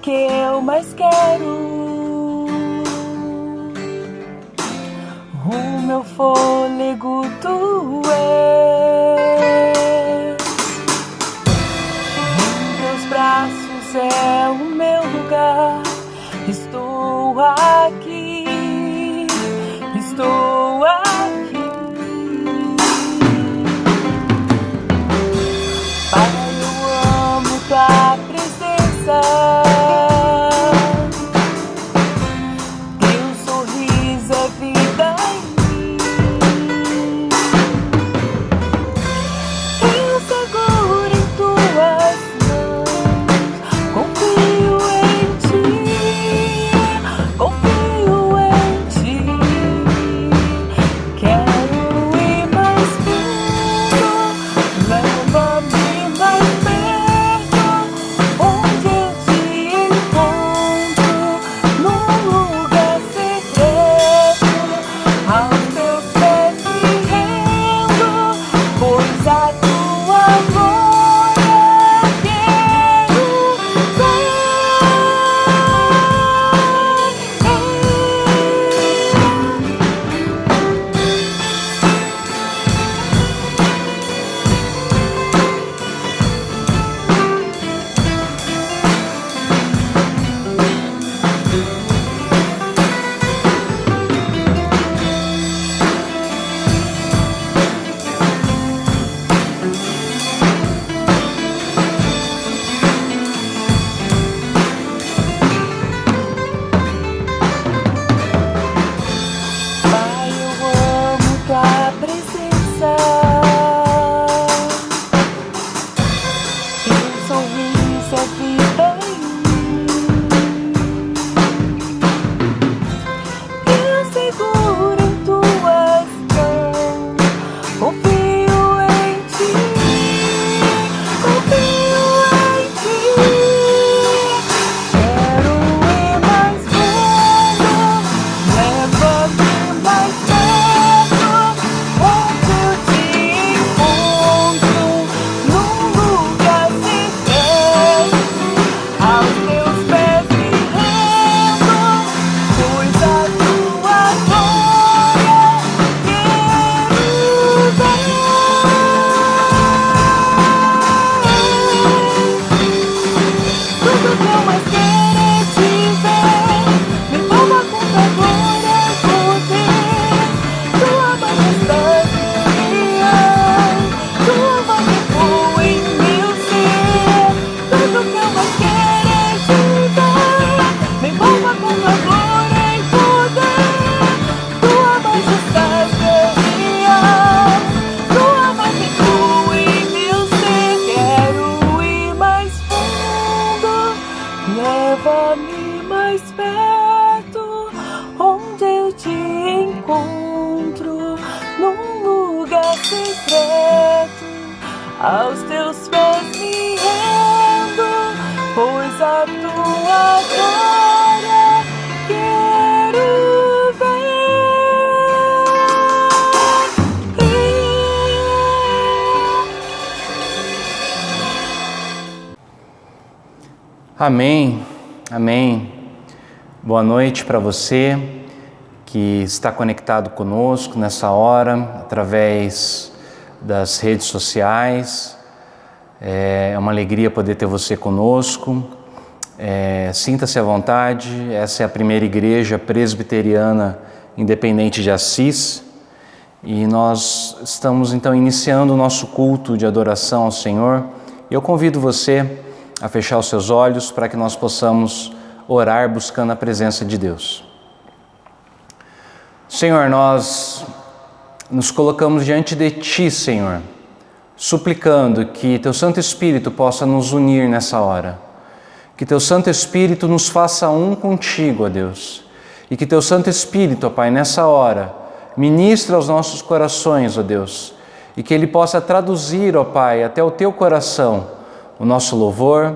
que eu mais quero. O meu fôlego tu és. Em teus braços é o meu lugar. Estou aqui, estou aqui. Pai, eu amo tua presença. Teu sorriso é vida em mim. Eu seguro em tuas mãos, confio em ti, confio em ti. Quero ir mais fundo, leva-me mais perto, onde eu te encontro, num lugar secreto, aos teus pés me rendo, pois a tua glória quero ver. Pai, eu amo tua presença. Teu sorriso é vida em mim. Eu seguro em tuas mãos, confio em ti, confio em ti. Quero ir mais fundo, leva-me mais perto, onde eu te encontro, num lugar secreto, aos teus pés me rendo, pois a tua glória quero ver. Tudo que eu mais quero é te ver, me toma com tua glória e poder, tua majestade real, tua voz ecoa em meu ser. Tudo que eu mais quero é te ver, me toma com tua glória e poder, tua majestade real, tua voz ecoa em meu ser. Quero ir mais fundo, leva-me mais perto, onde eu te encontro, num lugar secreto, aos teus pés me rendo, pois a tua glória quero ver. Amém, amém. Boa noite para você que está conectado conosco nessa hora, através das redes sociais. É uma alegria poder ter você conosco. Sinta-se à vontade. Essa é a primeira igreja presbiteriana independente de Assis. E nós estamos então iniciando o nosso culto de adoração ao Senhor. E eu convido você a fechar os seus olhos para que nós possamos orar buscando a presença de Deus. Senhor, nós nos colocamos diante de Ti, Senhor, suplicando que Teu Santo Espírito possa nos unir nessa hora, que Teu Santo Espírito nos faça um contigo, ó Deus, e que Teu Santo Espírito, ó Pai, nessa hora, ministre aos nossos corações, ó Deus, e que Ele possa traduzir, ó Pai, até o Teu coração, o nosso louvor,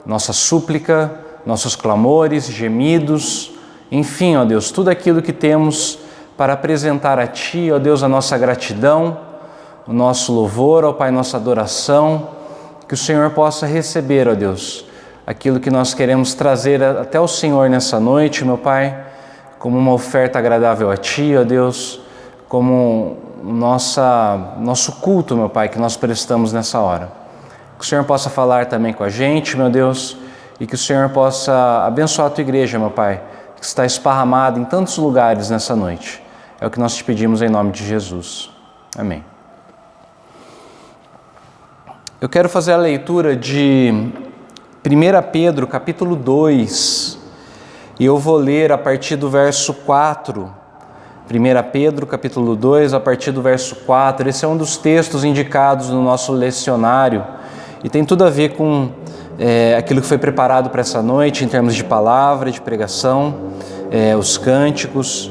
nossa súplica, nossos clamores, gemidos, enfim, ó Deus, tudo aquilo que temos para apresentar a Ti, ó Deus, a nossa gratidão, o nosso louvor, ó Pai, nossa adoração, que o Senhor possa receber, ó Deus, aquilo que nós queremos trazer até o Senhor nessa noite, meu Pai, como uma oferta agradável a Ti, ó Deus, como nosso culto, meu Pai, que nós prestamos nessa hora. Que o Senhor possa falar também com a gente, meu Deus, e que o Senhor possa abençoar a Tua igreja, meu Pai, que está esparramada em tantos lugares nessa noite. É o que nós te pedimos em nome de Jesus. Amém. Eu quero fazer a leitura de 1 Pedro, capítulo 2, e eu vou ler a partir do verso 4 1 Pedro, capítulo 2, a partir do verso 4. Esse é um dos textos indicados no nosso lecionário e tem tudo a ver com aquilo que foi preparado para essa noite, em termos de palavra, de pregação, os cânticos.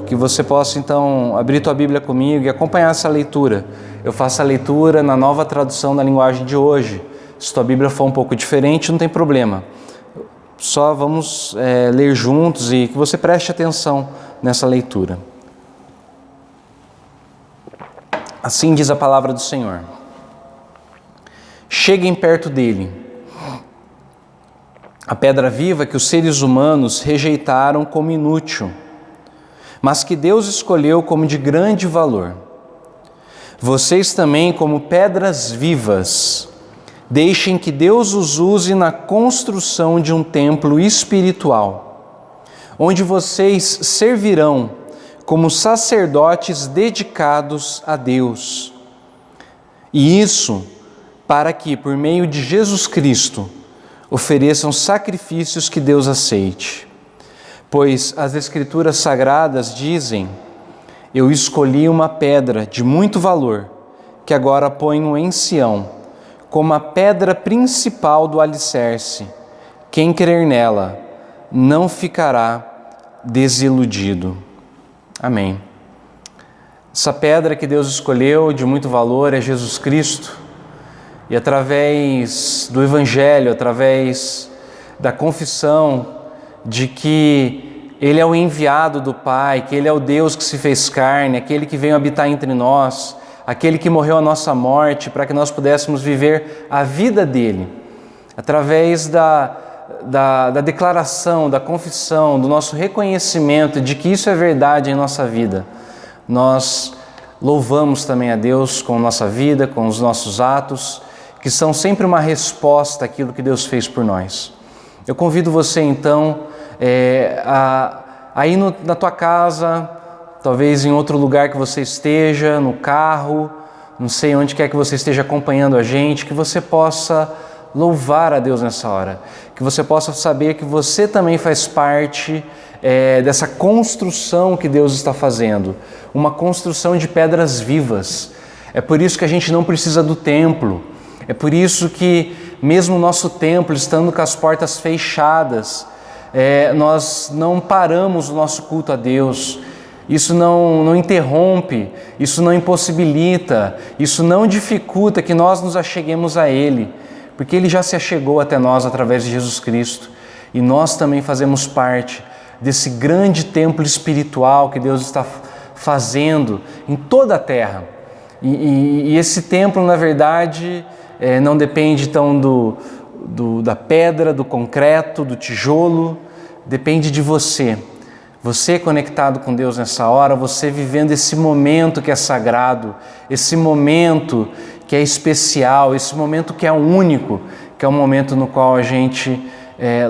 Que você possa, então, abrir tua Bíblia comigo e acompanhar essa leitura. Eu faço a leitura na nova tradução da linguagem de hoje. Se tua Bíblia for um pouco diferente, não tem problema. Só vamos ler juntos e que você preste atenção nessa leitura. Assim diz a palavra do Senhor. Cheguem perto dele. A pedra viva que os seres humanos rejeitaram como inútil, mas que Deus escolheu como de grande valor. Vocês também, como pedras vivas, deixem que Deus os use na construção de um templo espiritual, onde vocês servirão como sacerdotes dedicados a Deus. E isso para que, por meio de Jesus Cristo, ofereçam sacrifícios que Deus aceite. Pois as Escrituras Sagradas dizem: eu escolhi uma pedra de muito valor, que agora ponho em Sião, como a pedra principal do alicerce. Quem crer nela não ficará desiludido. Amém. Essa pedra que Deus escolheu de muito valor é Jesus Cristo. E através do Evangelho, através da confissão de que Ele é o enviado do Pai, que Ele é o Deus que se fez carne, aquele que veio habitar entre nós, aquele que morreu a nossa morte para que nós pudéssemos viver a vida dEle. Através da declaração, da confissão, do nosso reconhecimento de que isso é verdade em nossa vida, nós louvamos também a Deus com a nossa vida, com os nossos atos, que são sempre uma resposta àquilo que Deus fez por nós. Eu convido você então a ir na tua casa, talvez em outro lugar que você esteja, no carro, não sei onde quer que você esteja acompanhando a gente, que você possa louvar a Deus nessa hora, que você possa saber que você também faz parte dessa construção que Deus está fazendo, uma construção de pedras vivas. É por isso que a gente não precisa do templo, é por isso que mesmo o nosso templo, estando com as portas fechadas, nós não paramos o nosso culto a Deus. Isso não interrompe, isso não impossibilita, isso não dificulta que nós nos acheguemos a Ele, porque Ele já se achegou até nós através de Jesus Cristo. E nós também fazemos parte desse grande templo espiritual que Deus está fazendo em toda a terra. E esse templo, na verdade, não depende então da pedra, do concreto, do tijolo, depende de você. Você conectado com Deus nessa hora, você vivendo esse momento que é sagrado, esse momento que é especial, esse momento que é único, que é um momento no qual a gente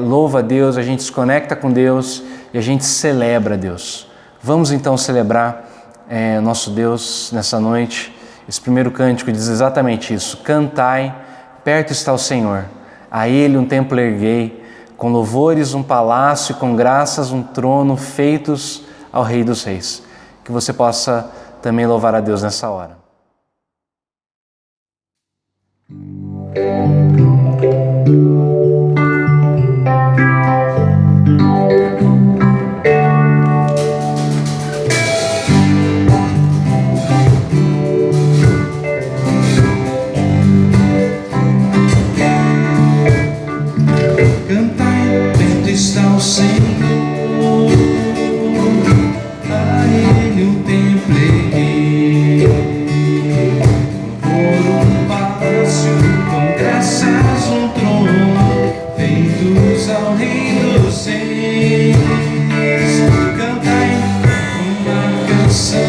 louva a Deus, a gente se conecta com Deus e a gente celebra a Deus. Vamos então celebrar nosso Deus nessa noite. Esse primeiro cântico diz exatamente isso: cantai, perto está o Senhor, a Ele um templo erguei, com louvores um palácio e com graças um trono feitos ao Rei dos Reis. Que você possa também louvar a Deus nessa hora. Está o Senhor, a Ele um templo erguei, por um palácio com graças um trono, feitos ao Rei dos Reis. Cantai uma canção,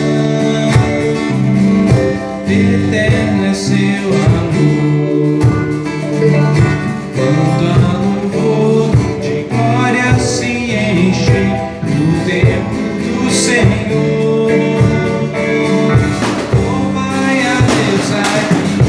eterno é seu amor, quando a louvor se enche no templo do Senhor. Louvai a Deus aqui.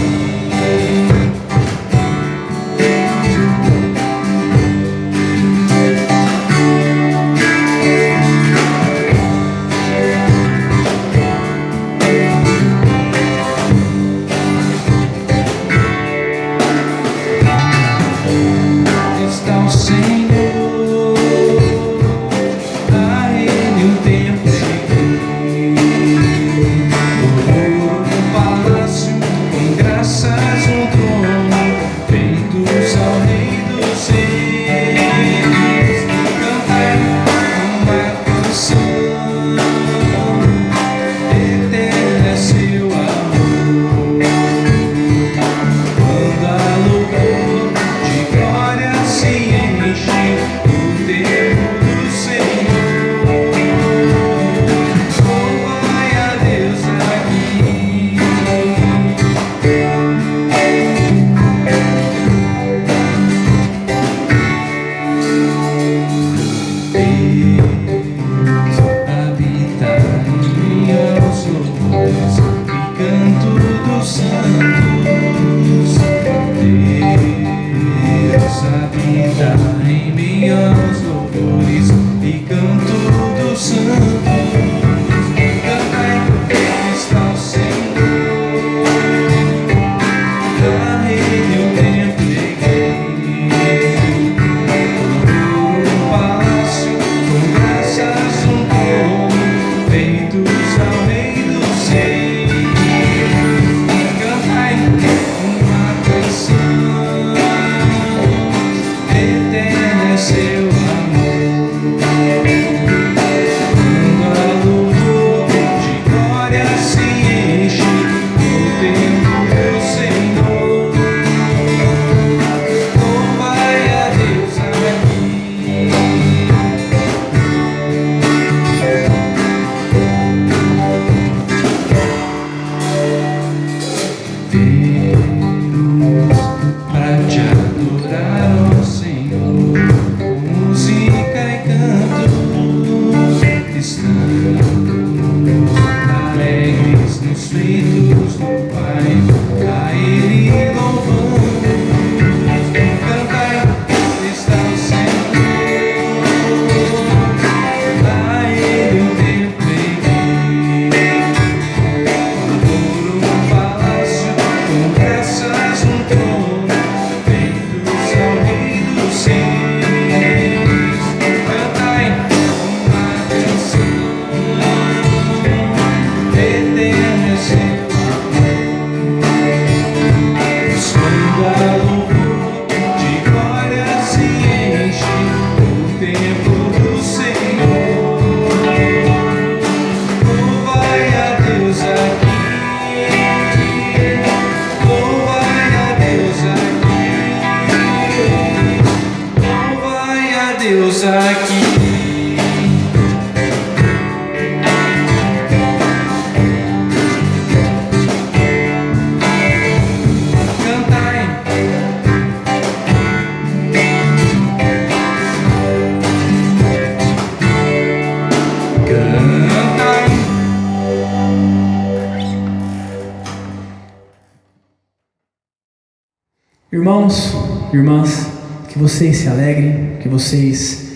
Irmãos, irmãs, que vocês se alegrem, que vocês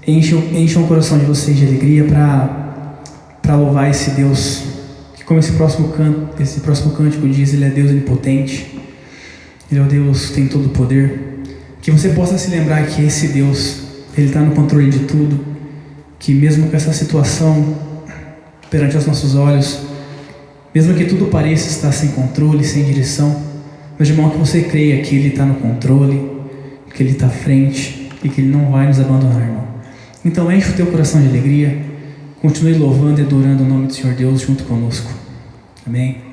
encham o coração de vocês de alegria para louvar esse Deus, que como esse próximo cântico diz, Ele é Deus onipotente, Ele é o Deus que tem todo o poder. Que você possa se lembrar que esse Deus, Ele está no controle de tudo, que mesmo com essa situação perante os nossos olhos, mesmo que tudo pareça estar sem controle, sem direção, meu irmão, que você creia que Ele está no controle, que Ele está à frente e que Ele não vai nos abandonar, irmão. Então enche o teu coração de alegria, continue louvando e adorando o nome do Senhor Deus junto conosco. Amém.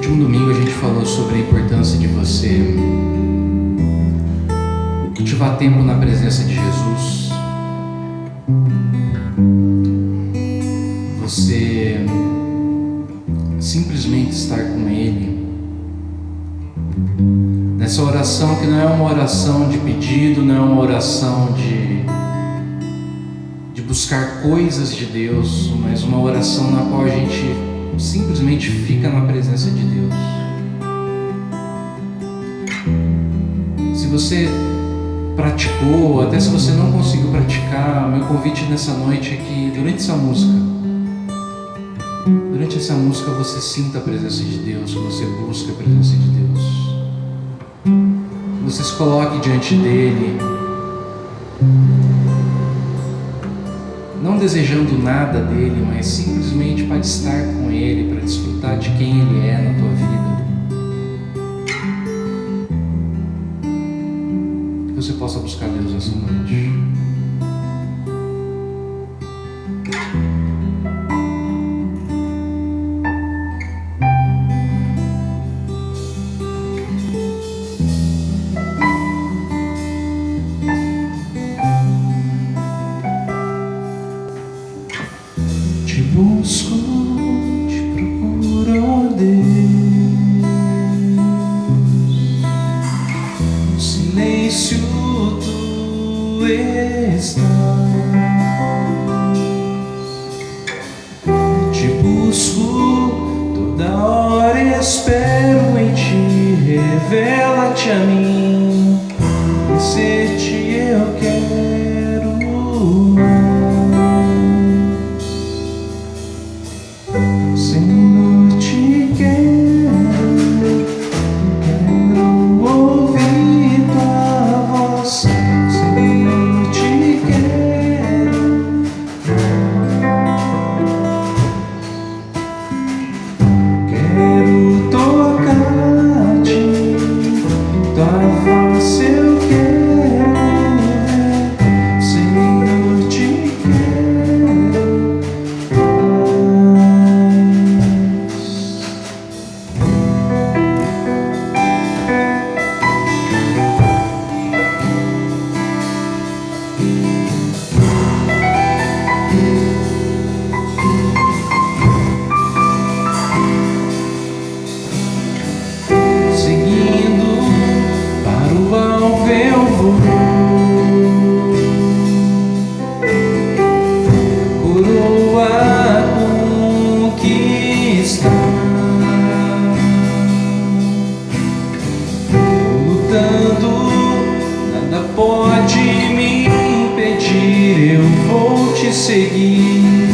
último domingo a gente falou sobre a importância de você cultivar tempo na presença de Jesus. Você simplesmente estar com Ele nessa oração que não é uma oração de pedido, não é uma oração de buscar coisas de Deus, mas uma oração na qual a gente simplesmente fica na presença de Deus. Se você praticou, até se você não conseguiu praticar, meu convite nessa noite é que durante essa música você sinta a presença de Deus, que você busque a presença de Deus, que você se coloque diante dele, não desejando nada dele, mas simplesmente para estar com ele, para desfrutar de quem ele é na tua vida. Que você possa buscar Deus essa noite. Te busco, te procuro, ó Deus. No silêncio tu estás. Te busco, toda hora espero em ti. Revela-te a mim, e ser-te eu quero. Senhor, te quero, quero ouvir tua voz. Senhor, te quero, quero tocar-te, tua face eu quero ver. Senhor, te quero. Seguindo para o alvo eu vou, coroa conquistar, lutando, nada pode me impedir. Eu vou te seguir,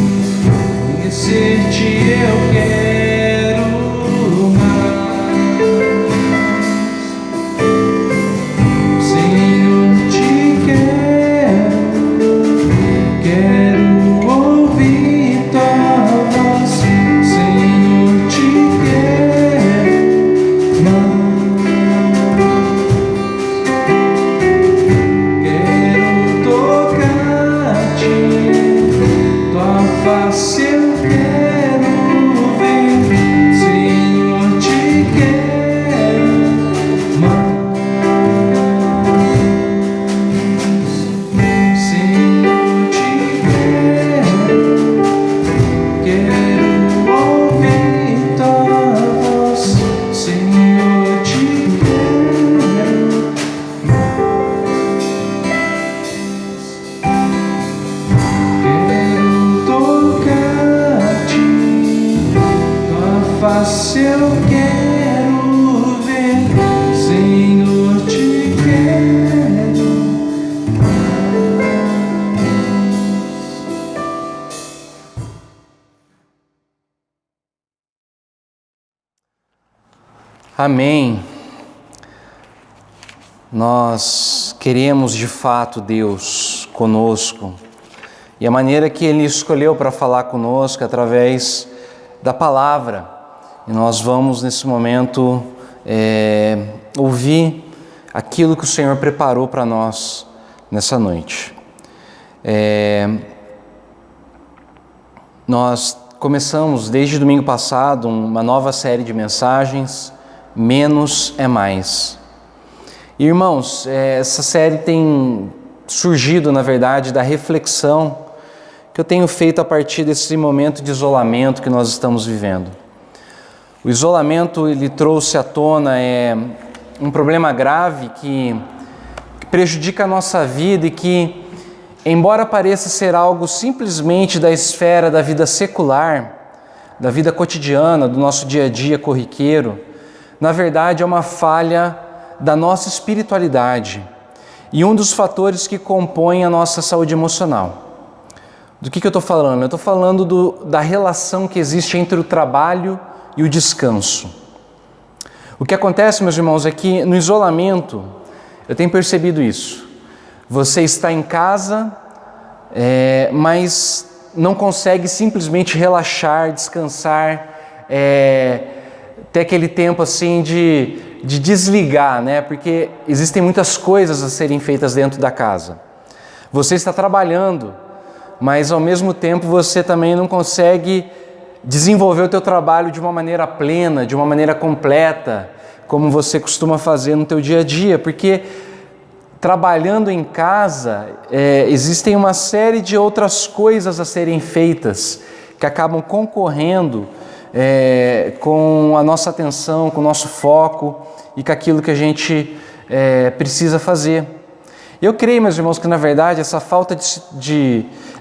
conhecer-te eu quero mais. Senhor, te quero, quero ouvir tua voz. Senhor, te quero mais. Quero tocar-te, tua face eu quero ver. Senhor, te quero mais. Senhor, te quero ouvir tua voz. Senhor, te quero tocar-te, tua face eu quero ver. Senhor, te quero Amém. Nós queremos de fato Deus conosco, e a maneira que Ele escolheu para falar conosco é através da palavra. E nós vamos nesse momento ouvir aquilo que o Senhor preparou para nós nessa noite. Nós começamos desde domingo passado uma nova série de mensagens, Menos é Mais. Irmãos, essa série tem surgido, na verdade, da reflexão que eu tenho feito a partir desse momento de isolamento que nós estamos vivendo. O isolamento, ele trouxe à tona um problema grave que prejudica a nossa vida e que, embora pareça ser algo simplesmente da esfera da vida secular, da vida cotidiana, do nosso dia a dia corriqueiro, na verdade é uma falha da nossa espiritualidade. e um dos fatores que compõem a nossa saúde emocional. Do que eu estou falando? Eu estou falando da relação que existe entre o trabalho e o descanso. O que acontece, meus irmãos, é que no isolamento, eu tenho percebido isso. Você está em casa, mas não consegue simplesmente relaxar, descansar, ter aquele tempo assim de desligar, né? Porque existem muitas coisas a serem feitas dentro da casa. Você está trabalhando, mas ao mesmo tempo você também não consegue desenvolver o teu trabalho de uma maneira plena, de uma maneira completa, como você costuma fazer no teu dia a dia, porque trabalhando em casa, existem uma série de outras coisas a serem feitas que acabam concorrendo com a nossa atenção, com o nosso foco e com aquilo que a gente precisa fazer. Eu creio, meus irmãos, que na verdade essa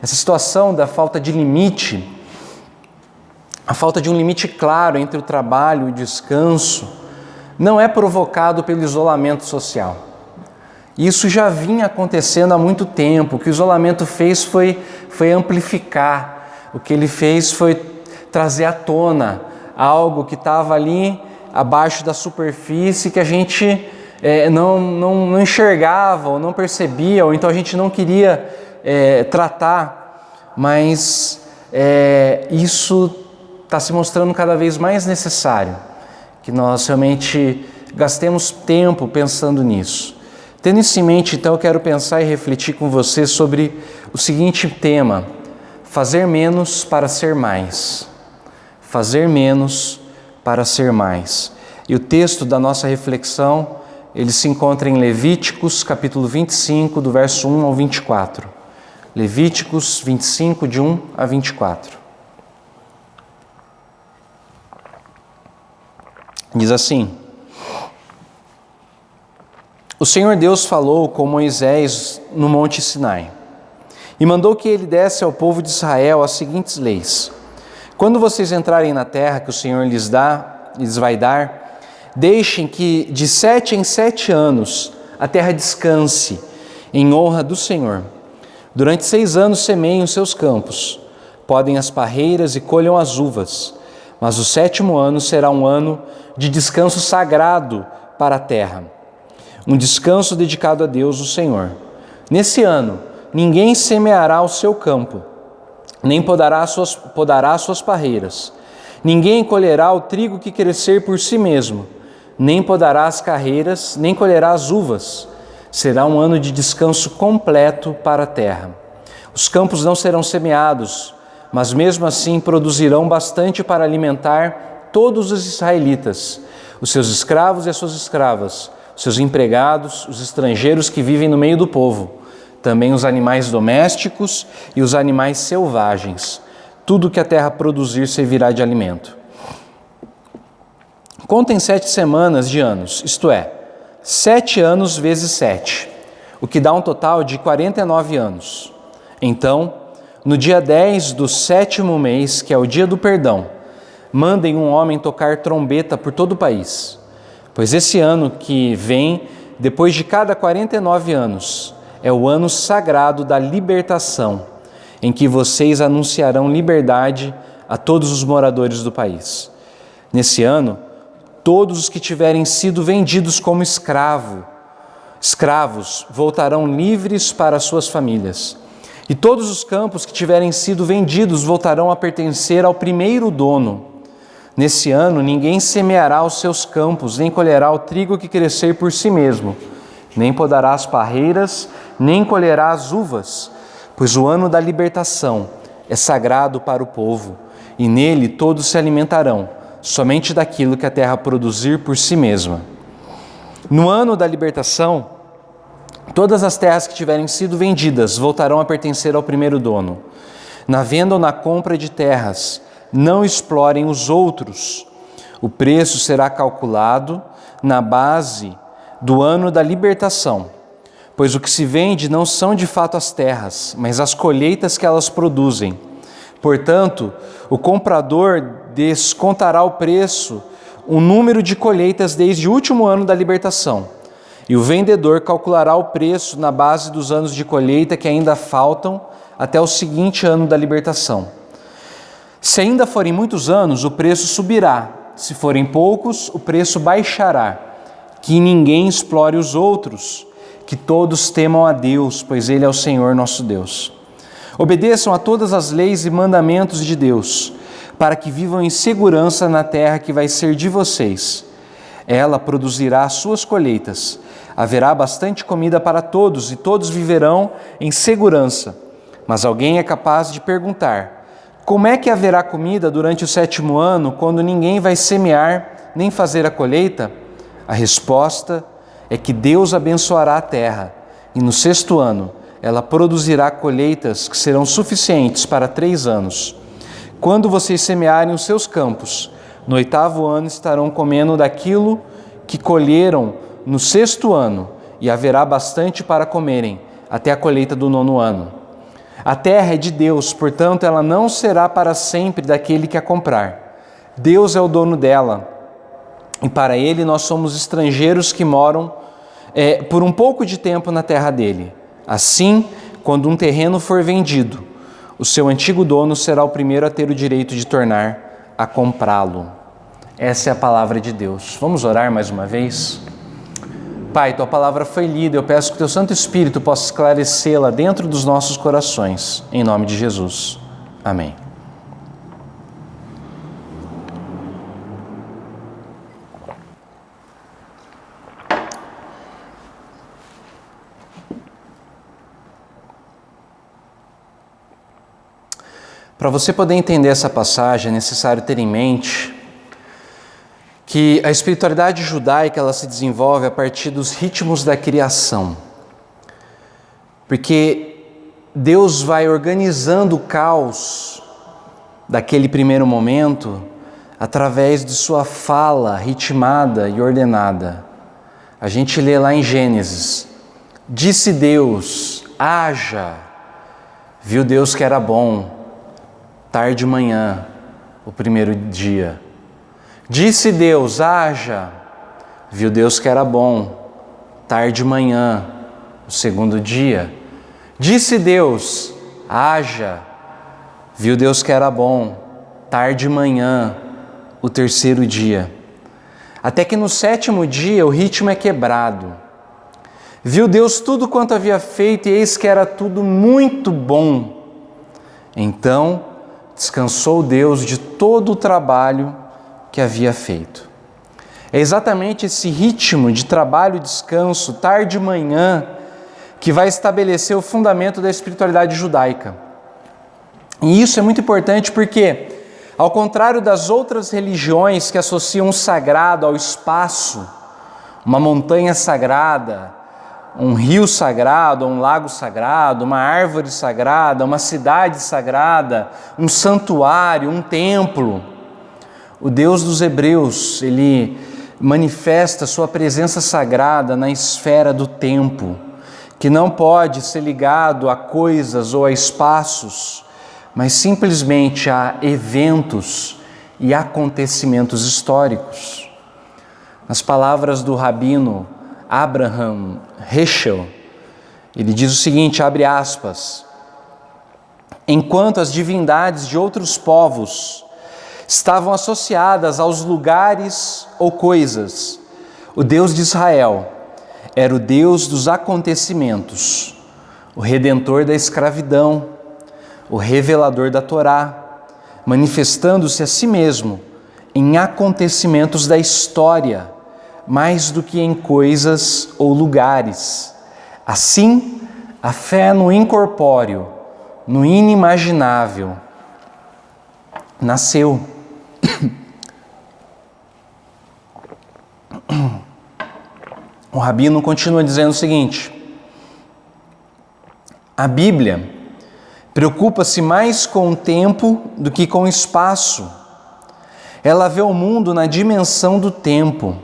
essa situação da falta de limite, a falta de um limite claro entre o trabalho e o descanso, não é provocado pelo isolamento social. Isso já vinha acontecendo há muito tempo. O que o isolamento fez foi amplificar. O que ele fez foi trazer à tona algo que estava ali abaixo da superfície que a gente não enxergava ou não percebia, ou então a gente não queria tratar, mas isso está se mostrando cada vez mais necessário, que nós realmente gastemos tempo pensando nisso. Tendo isso em mente, então, eu quero pensar e refletir com você sobre o seguinte tema: fazer menos para ser mais. Fazer menos para ser mais. E o texto da nossa reflexão, ele se encontra em Levíticos, capítulo 25, do verso 1 ao 24. Levíticos 25, de 1 a 24. Diz assim: O Senhor Deus falou com Moisés no monte Sinai e mandou que ele desse ao povo de Israel as seguintes leis: Quando vocês entrarem na terra que o Senhor lhes vai dar, deixem que de 7 em 7 anos a terra descanse em honra do Senhor. Durante 6 anos semeiem os seus campos, podem as parreiras e colham as uvas, mas o 7º ano será um ano de descanso sagrado para a terra, um descanso dedicado a Deus, o Senhor. Nesse ano, ninguém semeará o seu campo, nem podará as suas parreiras. Ninguém colherá o trigo que crescer por si mesmo, nem podará as carreiras, nem colherá as uvas. Será um ano de descanso completo para a terra. Os campos não serão semeados, mas mesmo assim produzirão bastante para alimentar todos os israelitas, os seus escravos e as suas escravas, os seus empregados, os estrangeiros que vivem no meio do povo, também os animais domésticos e os animais selvagens. Tudo que a terra produzir servirá de alimento. Contem 7 semanas de anos, isto é, 7 anos vezes 7, o que dá um total de 49 anos. Então, no dia 10 do 7º mês, que é o dia do perdão, mandem um homem tocar trombeta por todo o país, pois esse ano que vem, depois de cada 49 anos, é o ano sagrado da libertação, em que vocês anunciarão liberdade a todos os moradores do país. Nesse ano, todos os que tiverem sido vendidos como escravos voltarão livres para suas famílias. E todos os campos que tiverem sido vendidos voltarão a pertencer ao primeiro dono. Nesse ano, ninguém semeará os seus campos, nem colherá o trigo que crescer por si mesmo, nem podará as parreiras, nem colherá as uvas, pois o ano da libertação é sagrado para o povo, e nele todos se alimentarão, somente daquilo que a terra produzir por si mesma. No ano da libertação, todas as terras que tiverem sido vendidas voltarão a pertencer ao primeiro dono. Na venda ou na compra de terras, não explorem os outros. O preço será calculado na base do ano da libertação, pois o que se vende não são de fato as terras, mas as colheitas que elas produzem. Portanto, o comprador descontará o preço, o número de colheitas desde o último ano da libertação, E o vendedor calculará o preço na base dos anos de colheita que ainda faltam até o seguinte ano da libertação. Se ainda forem muitos anos, o preço subirá. Se forem poucos, o preço baixará. Que ninguém explore os outros, que todos temam a Deus, pois Ele é o Senhor nosso Deus. Obedeçam a todas as leis e mandamentos de Deus, para que vivam em segurança na terra que vai ser de vocês. Ela produzirá as suas colheitas. Haverá bastante comida para todos e todos viverão em segurança. Mas alguém é capaz de perguntar: como é que haverá comida durante o 7º ano, quando ninguém vai semear nem fazer a colheita? A resposta é que Deus abençoará a terra, e no 6º ano ela produzirá colheitas que serão suficientes para 3 anos. Quando vocês semearem os seus campos, no 8º ano estarão comendo daquilo que colheram no 6º ano, e haverá bastante para comerem até a colheita do 9º ano. A terra é de Deus, portanto ela não será para sempre daquele que a comprar. Deus é o dono dela, e para Ele nós somos estrangeiros que moram por um pouco de tempo na terra dele. Assim, quando um terreno for vendido, o seu antigo dono será o primeiro a ter o direito de tornar a comprá-lo. Essa é a palavra de Deus. Vamos orar mais uma vez? Pai, Tua palavra foi lida, eu peço que Teu Santo Espírito possa esclarecê-la dentro dos nossos corações, em nome de Jesus. Amém. Para você poder entender essa passagem, é necessário ter em mente que a espiritualidade judaica ela se desenvolve a partir dos ritmos da criação. Porque Deus vai organizando o caos daquele primeiro momento através de sua fala ritmada e ordenada. A gente lê lá em Gênesis: disse Deus, haja. Viu Deus que era bom, tarde e manhã, o primeiro dia. Disse Deus, haja. Viu Deus que era bom, tarde e manhã, o segundo dia. Disse Deus, haja. Viu Deus que era bom, tarde e manhã, o terceiro dia. Até que no 7º dia o ritmo é quebrado. Viu Deus tudo quanto havia feito e eis que era tudo muito bom. Então descansou Deus de todo o trabalho que havia feito. É exatamente esse ritmo de trabalho e descanso, tarde e manhã, que vai estabelecer o fundamento da espiritualidade judaica. E isso é muito importante porque, ao contrário das outras religiões que associam o sagrado ao espaço, uma montanha sagrada, um rio sagrado, um lago sagrado, uma árvore sagrada, uma cidade sagrada, um santuário, um templo, o Deus dos Hebreus, Ele manifesta sua presença sagrada na esfera do tempo, que não pode ser ligado a coisas ou a espaços, mas simplesmente a eventos e acontecimentos históricos. Nas palavras do rabino Abraham Heschel, ele diz o seguinte, abre aspas: enquanto as divindades de outros povos estavam associadas aos lugares ou coisas, o Deus de Israel era o Deus dos acontecimentos, o redentor da escravidão, o revelador da Torá, manifestando-se a si mesmo em acontecimentos da história, mais do que em coisas ou lugares. Assim, a fé no incorpóreo, no inimaginável, nasceu. O rabino continua dizendo o seguinte: a Bíblia preocupa-se mais com o tempo do que com o espaço. Ela vê o mundo na dimensão do tempo,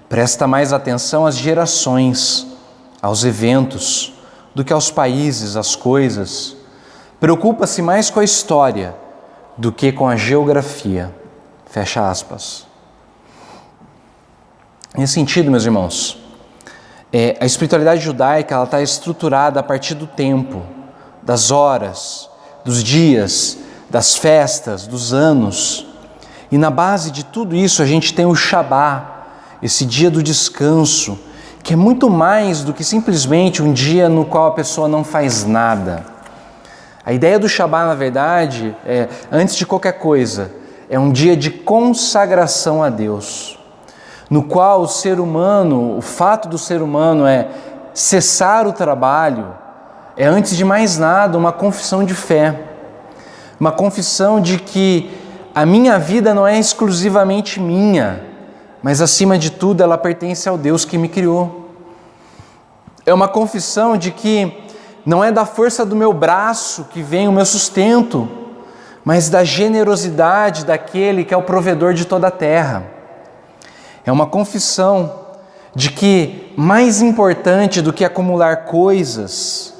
presta mais atenção às gerações, aos eventos, do que aos países, às coisas. Preocupa-se mais com a história do que com a geografia. Fecha aspas. Nesse sentido, meus irmãos, A espiritualidade judaica ela está estruturada a partir do tempo, das horas, dos dias, das festas, dos anos. E na base de tudo isso a gente tem o Shabá, esse dia do descanso, que é muito mais do que simplesmente um dia no qual a pessoa não faz nada. A ideia do Shabá, na verdade, antes de qualquer coisa, é um dia de consagração a Deus, no qual o ser humano, o fato do ser humano é cessar o trabalho, é antes de mais nada uma confissão de fé, uma confissão de que a minha vida não é exclusivamente minha, mas acima de tudo ela pertence ao Deus que me criou. É uma confissão de que não é da força do meu braço que vem o meu sustento, mas da generosidade daquele que é o provedor de toda a terra. É uma confissão de que mais importante do que acumular coisas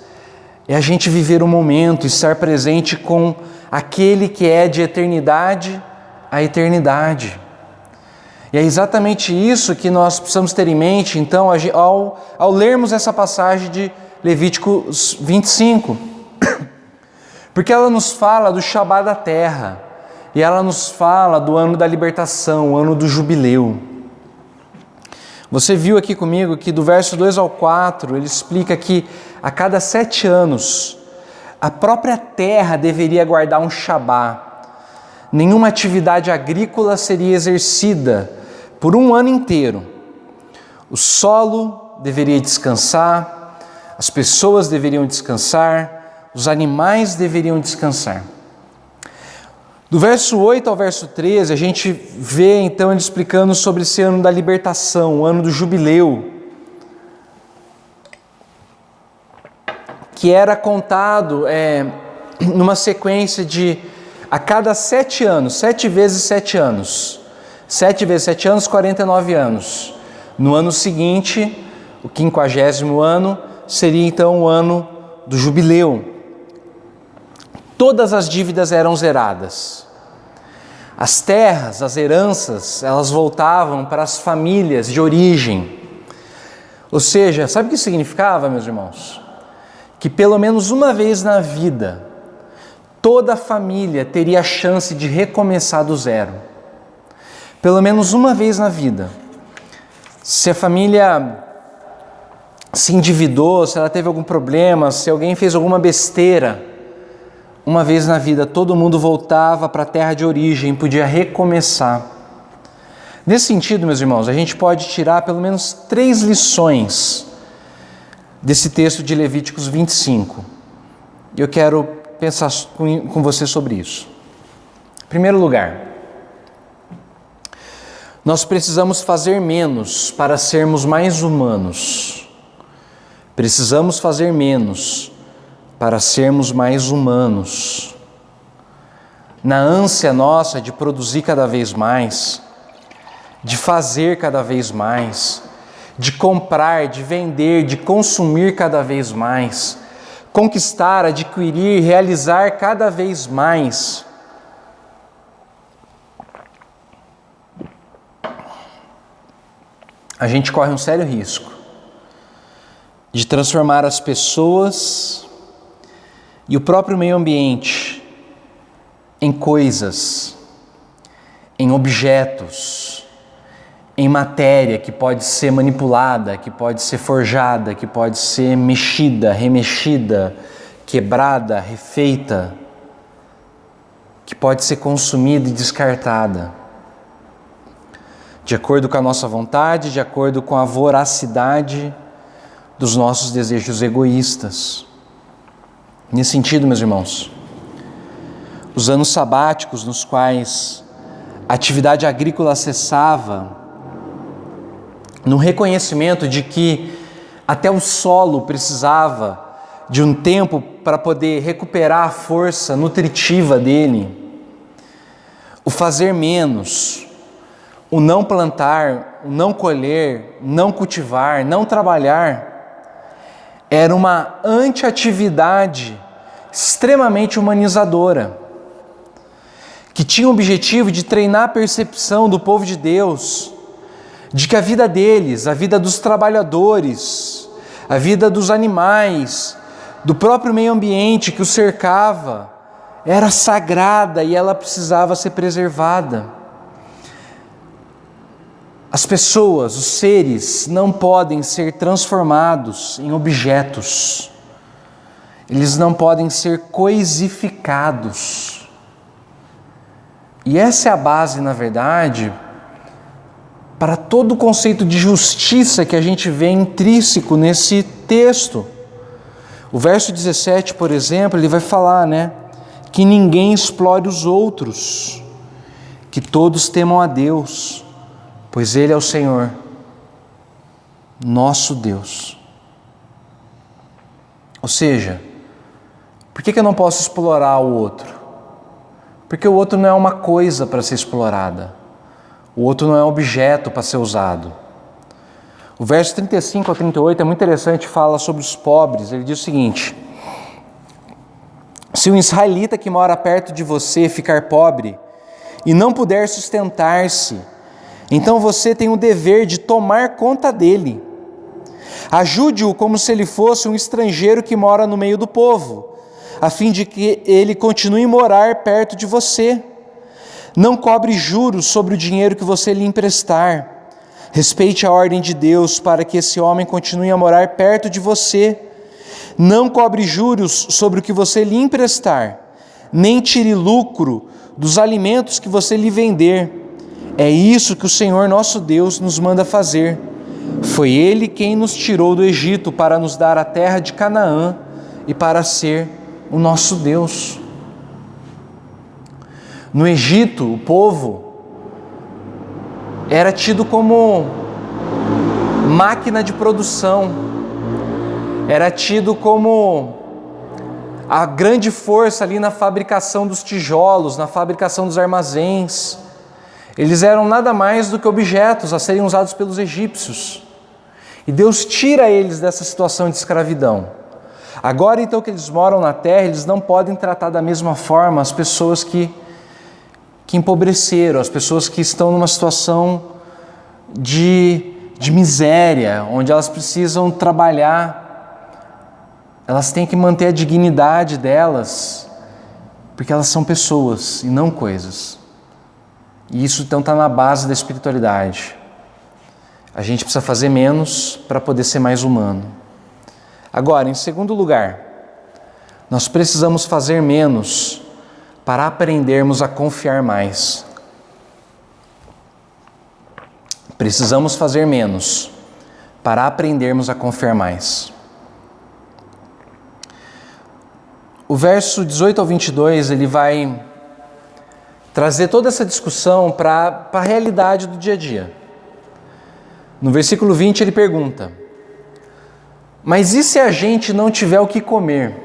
é a gente viver o momento e estar presente com aquele que é de eternidade a eternidade. E é exatamente isso que nós precisamos ter em mente, então, ao lermos essa passagem de Levíticos 25. Porque ela nos fala do Shabá da terra, e ela nos fala do ano da libertação, o ano do jubileu. Você viu aqui comigo que do verso 2 ao 4, ele explica que a cada 7 anos, a própria terra deveria guardar um Shabá. Nenhuma atividade agrícola seria exercida por um ano inteiro. O solo deveria descansar, as pessoas deveriam descansar, os animais deveriam descansar. Do verso 8 ao verso 13, a gente vê então ele explicando sobre esse ano da libertação, o ano do jubileu, que era contado numa sequência de a cada 7 anos, 7 vezes 7 anos. 7 vezes 7 anos, 49 anos. No ano seguinte, o 50º ano, seria então o ano do jubileu. Todas as dívidas eram zeradas. As terras, as heranças, elas voltavam para as famílias de origem. Ou seja, sabe o que significava, meus irmãos? Que pelo menos uma vez na vida, toda a família teria a chance de recomeçar do zero. Pelo menos uma vez na vida. Se a família se endividou, se ela teve algum problema, se alguém fez alguma besteira, uma vez na vida todo mundo voltava para a terra de origem, podia recomeçar. Nesse sentido, meus irmãos, a gente pode tirar pelo menos 3 lições desse texto de Levíticos 25. Eu quero pensar com você sobre isso. Em primeiro lugar, nós precisamos fazer menos para sermos mais humanos. Precisamos fazer menos para sermos mais humanos. Na ânsia nossa de produzir cada vez mais, de fazer cada vez mais, de comprar, de vender, de consumir cada vez mais, conquistar, adquirir, realizar cada vez mais, a gente corre um sério risco de transformar as pessoas e o próprio meio ambiente em coisas, em objetos, em matéria que pode ser manipulada, que pode ser forjada, que pode ser mexida, remexida, quebrada, refeita, que pode ser consumida e descartada, de acordo com a nossa vontade, de acordo com a voracidade dos nossos desejos egoístas. Nesse sentido, meus irmãos, os anos sabáticos nos quais a atividade agrícola cessava, no reconhecimento de que até o solo precisava de um tempo para poder recuperar a força nutritiva dele, o fazer menos, o não plantar, o não colher, não cultivar, não trabalhar, era uma anti-atividade extremamente humanizadora, que tinha o objetivo de treinar a percepção do povo de Deus de que a vida deles, a vida dos trabalhadores, a vida dos animais, do próprio meio ambiente que os cercava, era sagrada e ela precisava ser preservada. As pessoas, os seres, não podem ser transformados em objetos. Eles não podem ser coisificados. E essa é a base, na verdade, para todo o conceito de justiça que a gente vê intrínseco nesse texto. O verso 17, por exemplo, ele vai falar, que ninguém explore os outros, que todos temam a Deus, pois Ele é o Senhor, nosso Deus. Ou seja, por que eu não posso explorar o outro? Porque o outro não é uma coisa para ser explorada. O outro não é um objeto para ser usado. O verso 35 ao 38 é muito interessante, fala sobre os pobres. Ele diz o seguinte: se um israelita que mora perto de você ficar pobre e não puder sustentar-se, então você tem o dever de tomar conta dele. Ajude-o como se ele fosse um estrangeiro que mora no meio do povo, a fim de que ele continue a morar perto de você. Não cobre juros sobre o dinheiro que você lhe emprestar. Respeite a ordem de Deus para que esse homem continue a morar perto de você. Não cobre juros sobre o que você lhe emprestar, nem tire lucro dos alimentos que você lhe vender. É isso que o Senhor nosso Deus nos manda fazer. Foi Ele quem nos tirou do Egito para nos dar a terra de Canaã e para ser o nosso Deus. No Egito, o povo era tido como máquina de produção, era tido como a grande força ali na fabricação dos tijolos, na fabricação dos armazéns. Eles eram nada mais do que objetos a serem usados pelos egípcios. E Deus tira eles dessa situação de escravidão. Agora então que eles moram na terra, eles não podem tratar da mesma forma as pessoas que empobreceram, as pessoas que estão numa situação de miséria, onde elas precisam trabalhar, elas têm que manter a dignidade delas, porque elas são pessoas e não coisas. E isso então está na base da espiritualidade. A gente precisa fazer menos para poder ser mais humano. Agora, em segundo lugar, nós precisamos fazer menos para aprendermos a confiar mais. Precisamos fazer menos para aprendermos a confiar mais. O verso 18 ao 22, ele vai trazer toda essa discussão para a realidade do dia a dia. No versículo 20 ele pergunta: mas e se a gente não tiver o que comer?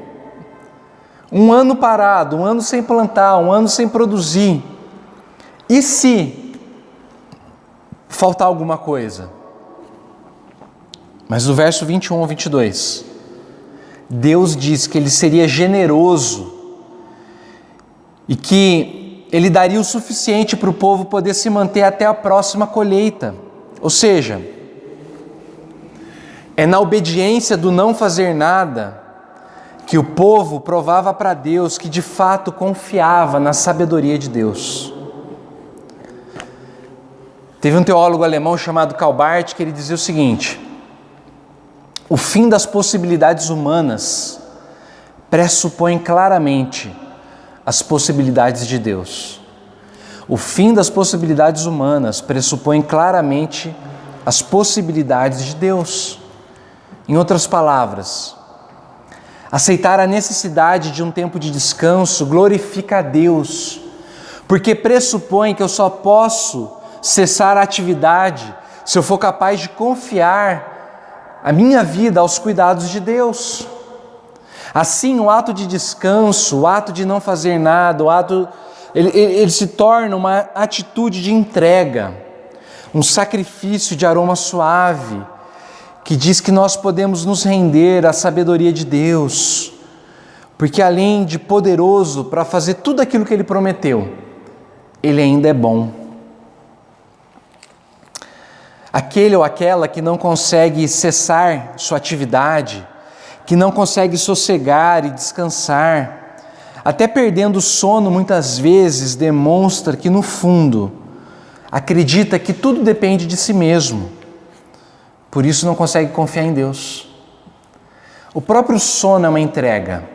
Um ano parado, um ano sem plantar, um ano sem produzir. E se faltar alguma coisa? Mas no verso 21 ao 22, Deus diz que Ele seria generoso e que Ele daria o suficiente para o povo poder se manter até a próxima colheita. Ou seja, é na obediência do não fazer nada que o povo provava para Deus que de fato confiava na sabedoria de Deus. Teve um teólogo alemão chamado Karl Barth que ele dizia o seguinte: o fim das possibilidades humanas pressupõe claramente as possibilidades de Deus. O fim das possibilidades humanas pressupõe claramente as possibilidades de Deus. Em outras palavras, aceitar a necessidade de um tempo de descanso glorifica a Deus, porque pressupõe que eu só posso cessar a atividade se eu for capaz de confiar a minha vida aos cuidados de Deus. Assim, o ato de descanso, o ato de não fazer nada, ele se torna uma atitude de entrega, um sacrifício de aroma suave, que diz que nós podemos nos render à sabedoria de Deus, porque além de poderoso para fazer tudo aquilo que Ele prometeu, Ele ainda é bom. Aquele ou aquela que não consegue cessar sua atividade, que não consegue sossegar e descansar, até perdendo o sono muitas vezes, demonstra que no fundo acredita que tudo depende de si mesmo. Por isso não consegue confiar em Deus. O próprio sono é uma entrega.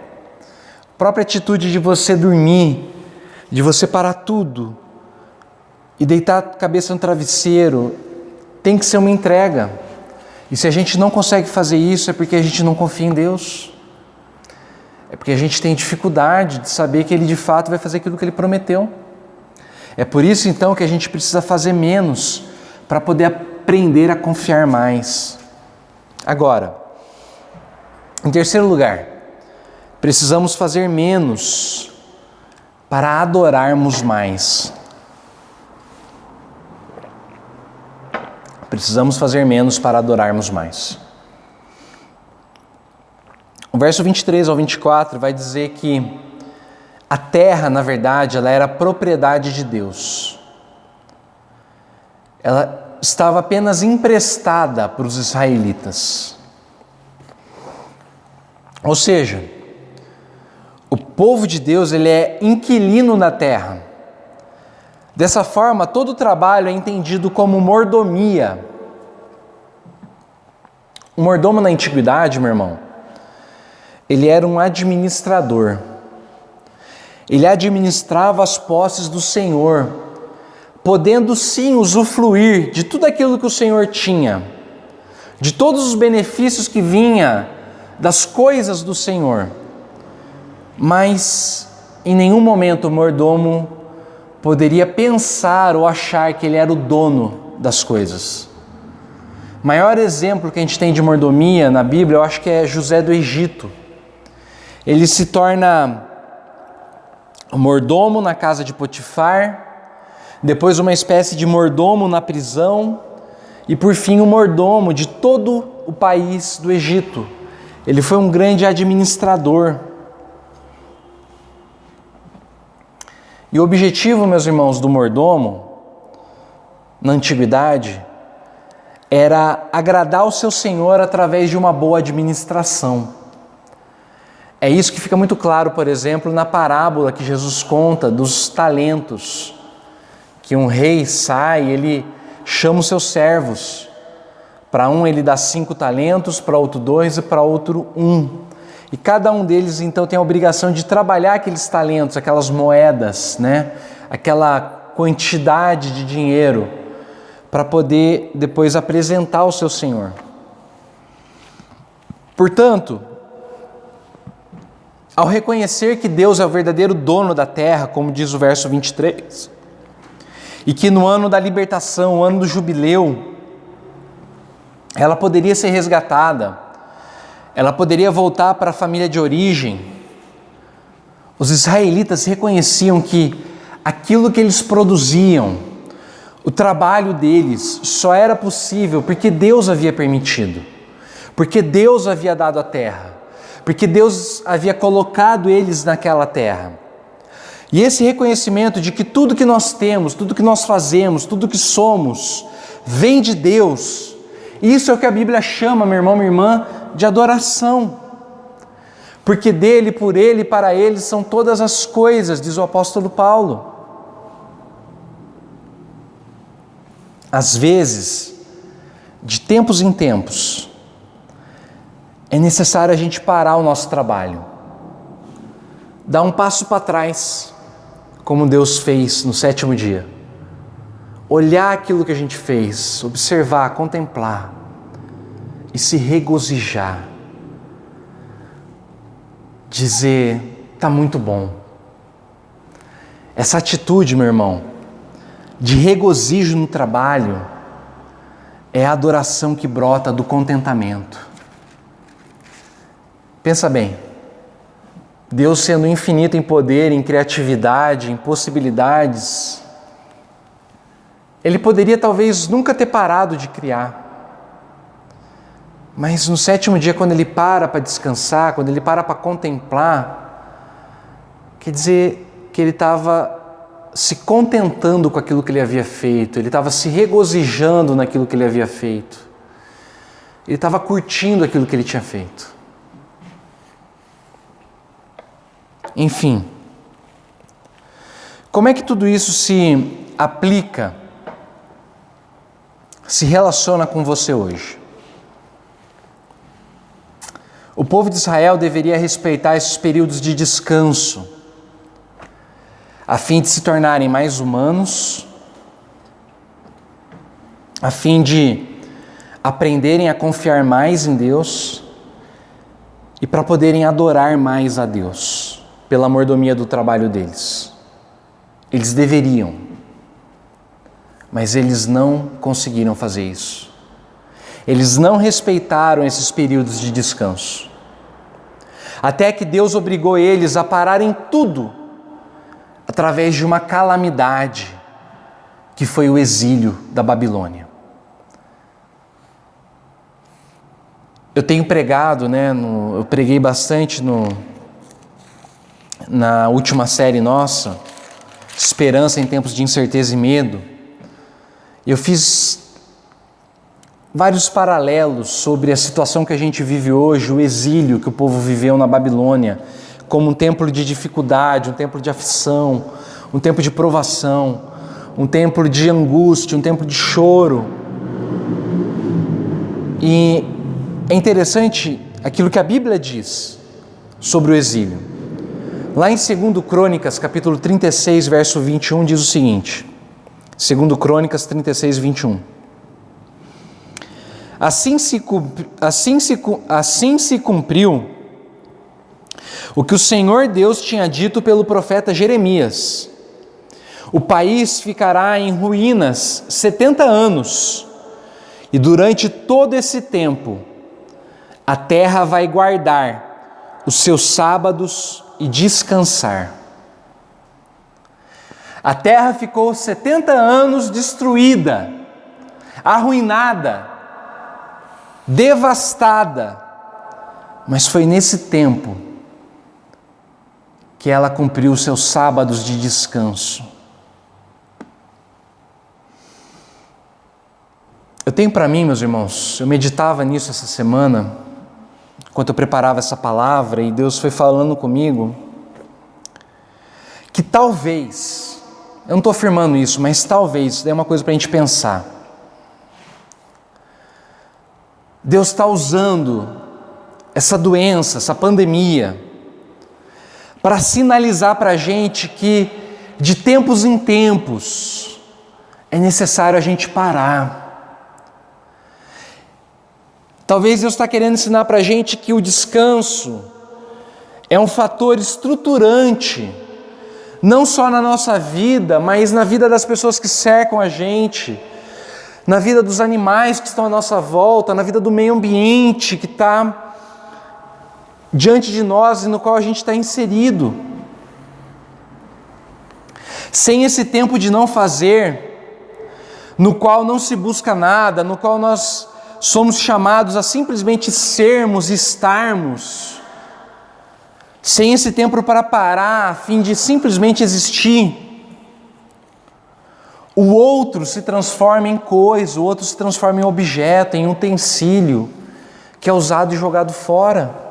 A própria atitude de você dormir, de você parar tudo e deitar a cabeça no travesseiro, tem que ser uma entrega. E se a gente não consegue fazer isso, é porque a gente não confia em Deus. É porque a gente tem dificuldade de saber que Ele de fato vai fazer aquilo que Ele prometeu. É por isso então que a gente precisa fazer menos para poder aprender a confiar mais. Agora, em terceiro lugar, precisamos fazer menos para adorarmos mais. Precisamos fazer menos para adorarmos mais. O verso 23 ao 24 vai dizer que a terra, na verdade, ela era propriedade de Deus. Ela estava apenas emprestada para os israelitas. Ou seja, o povo de Deus, ele é inquilino na terra. Dessa forma, todo o trabalho é entendido como mordomia. O mordomo na antiguidade, meu irmão, ele era um administrador. Ele administrava as posses do Senhor, podendo sim usufruir de tudo aquilo que o Senhor tinha, de todos os benefícios que vinha das coisas do Senhor. Mas em nenhum momento o mordomo poderia pensar ou achar que ele era o dono das coisas. O maior exemplo que a gente tem de mordomia na Bíblia, eu acho que é José do Egito. Ele se torna mordomo na casa de Potifar, depois uma espécie de mordomo na prisão e por fim o mordomo de todo o país do Egito. Ele foi um grande administrador. E o objetivo, meus irmãos, do mordomo, na antiguidade, era agradar o seu senhor através de uma boa administração. É isso que fica muito claro, por exemplo, na parábola que Jesus conta dos talentos, que um rei sai, ele chama os seus servos. Para um ele dá 5 talentos, para outro 2 e para outro 1. E cada um deles então tem a obrigação de trabalhar aqueles talentos, aquelas moedas, né? Aquela quantidade de dinheiro para poder depois apresentar ao seu senhor. Portanto, ao reconhecer que Deus é o verdadeiro dono da terra, como diz o verso 23, e que no ano da libertação, o ano do jubileu, ela poderia ser resgatada, ela poderia voltar para a família de origem, os israelitas reconheciam que aquilo que eles produziam, o trabalho deles, só era possível porque Deus havia permitido, porque Deus havia dado a terra, porque Deus havia colocado eles naquela terra. E esse reconhecimento de que tudo que nós temos, tudo que nós fazemos, tudo que somos, vem de Deus, isso é o que a Bíblia chama, meu irmão, minha irmã, de adoração. Porque dele, por ele e para ele são todas as coisas, diz o apóstolo Paulo. Às vezes, de tempos em tempos, é necessário a gente parar o nosso trabalho, dar um passo para trás, como Deus fez no 7º dia. Olhar aquilo que a gente fez, observar, contemplar e se regozijar. Dizer, está muito bom. Essa atitude, meu irmão, de regozijo no trabalho, é a adoração que brota do contentamento. Pensa bem, Deus sendo infinito em poder, em criatividade, em possibilidades, Ele poderia talvez nunca ter parado de criar. Mas no 7º dia, quando Ele para descansar, quando Ele para contemplar, quer dizer que Ele estava se contentando com aquilo que ele havia feito, ele estava se regozijando naquilo que ele havia feito, ele estava curtindo aquilo que ele tinha feito. Enfim, como é que tudo isso se aplica, se relaciona com você hoje? O povo de Israel deveria respeitar esses períodos de descanso, a fim de se tornarem mais humanos, a fim de aprenderem a confiar mais em Deus e para poderem adorar mais a Deus pela mordomia do trabalho deles. Eles deveriam, mas eles não conseguiram fazer isso. Eles não respeitaram esses períodos de descanso, até que Deus obrigou eles a pararem tudo através de uma calamidade, que foi o exílio da Babilônia. Eu tenho pregado, eu preguei bastante na última série nossa, Esperança em Tempos de Incerteza e Medo. Eu fiz vários paralelos sobre a situação que a gente vive hoje, o exílio que o povo viveu na Babilônia, como um tempo de dificuldade, um tempo de aflição, um tempo de provação, um tempo de angústia, um tempo de choro. E é interessante aquilo que a Bíblia diz sobre o exílio. Lá em 2 Crônicas, capítulo 36, verso 21, diz o seguinte, 2 Crônicas 36, 21. Assim se cumpriu o que o Senhor Deus tinha dito pelo profeta Jeremias. O país ficará em ruínas 70 anos, e durante todo esse tempo, a terra vai guardar os seus sábados e descansar. A terra ficou 70 anos destruída, arruinada, devastada, mas foi nesse tempo que ela cumpriu os seus sábados de descanso. Eu tenho para mim, meus irmãos, eu meditava nisso essa semana, enquanto eu preparava essa palavra, e Deus foi falando comigo, que talvez, eu não estou afirmando isso, mas talvez, isso é uma coisa para a gente pensar. Deus está usando essa doença, essa pandemia, para sinalizar para a gente que de tempos em tempos é necessário a gente parar. Talvez Deus está querendo ensinar para a gente que o descanso é um fator estruturante, não só na nossa vida, mas na vida das pessoas que cercam a gente, na vida dos animais que estão à nossa volta, na vida do meio ambiente que está diante de nós e no qual a gente está inserido. Sem esse tempo de não fazer, no qual não se busca nada, no qual nós somos chamados a simplesmente sermos e estarmos, sem esse tempo para parar, a fim de simplesmente existir, o outro se transforma em coisa, o outro se transforma em objeto, em utensílio, que é usado e jogado fora.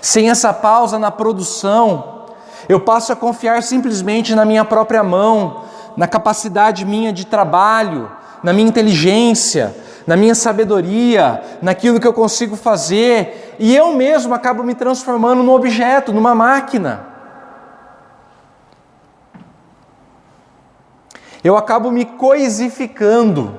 Sem essa pausa na produção, eu passo a confiar simplesmente na minha própria mão, na capacidade minha de trabalho, na minha inteligência, na minha sabedoria, naquilo que eu consigo fazer, e eu mesmo acabo me transformando num objeto, numa máquina. Eu acabo me coisificando.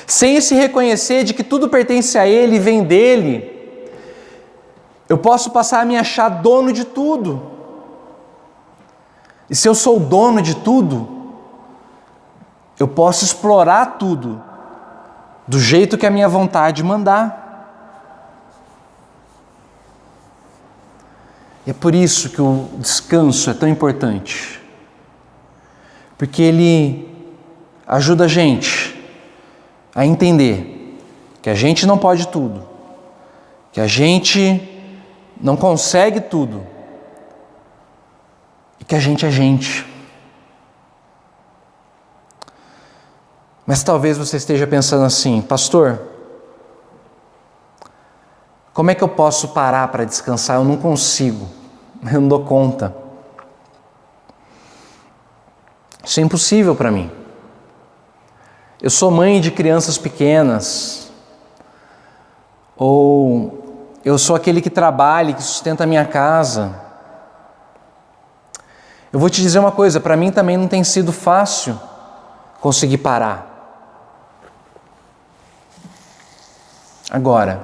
Sem esse reconhecer de que tudo pertence a Ele e vem dEle, eu posso passar a me achar dono de tudo. E se eu sou dono de tudo, eu posso explorar tudo do jeito que a minha vontade mandar. E é por isso que o descanso é tão importante, porque ele ajuda a gente a entender que a gente não pode tudo, que a gente não consegue tudo, e que a gente é gente. Mas talvez você esteja pensando assim: pastor, como é que eu posso parar para descansar? Eu não consigo, eu não dou conta. Isso é impossível para mim. Eu sou mãe de crianças pequenas, ou eu sou aquele que trabalha e que sustenta a minha casa. Eu vou te dizer uma coisa, para mim também não tem sido fácil conseguir parar. Agora,